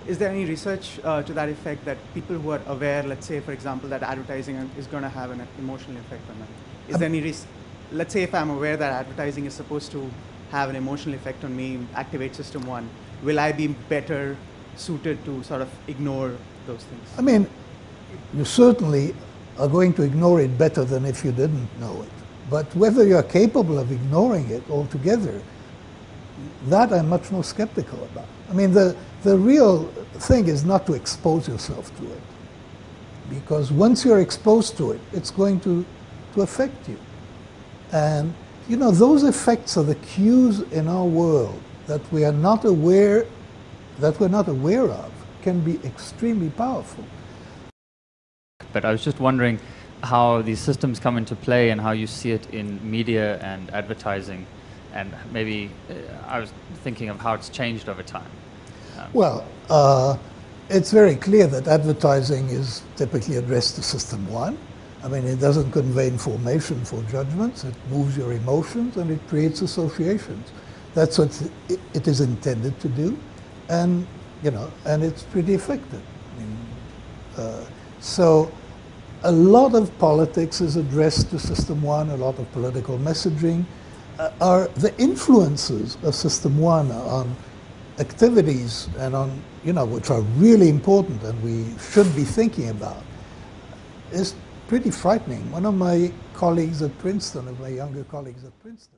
Is there any research to that effect that people who are aware, let's say, for example, that advertising is going to have an emotional effect on them? Is there any let's say if I'm aware that advertising is supposed to have an emotional effect on me, activate system 1, will I be better suited to sort of ignore those things? I mean, you certainly are going to ignore it better than if you didn't know it. But whether you're capable of ignoring it altogether, that I'm much more skeptical about. I mean, the real thing is not to expose yourself to it. Because once you're exposed to it, it's going to affect you. And, you know, those effects are the cues in our world that we are not aware, of, can be extremely powerful. But I was just wondering how these systems come into play and how you see it in media and advertising. And maybe I was thinking of how it's changed over time. Well, it's very clear that advertising is typically addressed to system 1. I mean, it doesn't convey information for judgments. It moves your emotions and it creates associations. That's what it is intended to do. And, you know, and it's pretty effective. I mean, so a lot of politics is addressed to system 1, a lot of political messaging. Are the influences of system 1 on activities and on, you know, which are really important and we should be thinking about, is pretty frightening. One of my colleagues at Princeton, of my younger colleagues at Princeton,